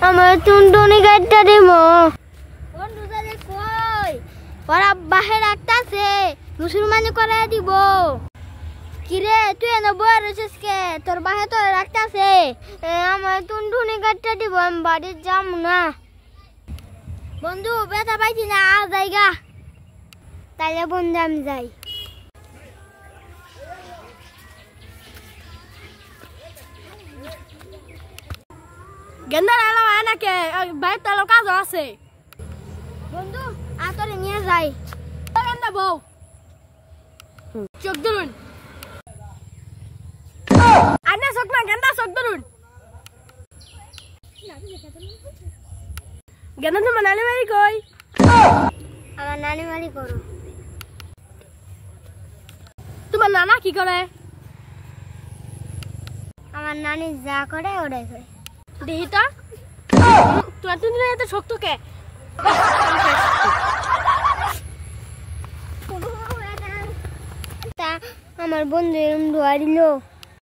আমার টুনটুনি গাড়িটা দিব। বন্ধুরা কই ওরা বাহির রাখতাছে মুসলমানি করে দিব। কিরে তুই এনে বয়ে রয়েছিস কে? তোর বাহে তো রাখতাছে। আমার টুনটুনি গাড়িটা দিব, আমি বাড়ি যাম না। বন্ধু ব্যথা পাইছি না, আ জায়গা। তাইলে বন্ধু আমি যাই। গেন্দার এলো নাকি বাইর তালো কাজ আছে। বন্ধু আতরে নিয়ে যাই। গেন্দা বউ চোখ ধরুন। আনে চোখ না, গেন্দা চোখ ধরুন। গেন্দা তোমার নানি বাড়ি কই? আমার নানি বাড়ি করো। তোমার নানা কি করে? আমার নানি যা করে ওটাই করে। দেহিতা তোমার তুমি এত শক্ত কে? আমার বন্ধু এরম ধোয়া দিল।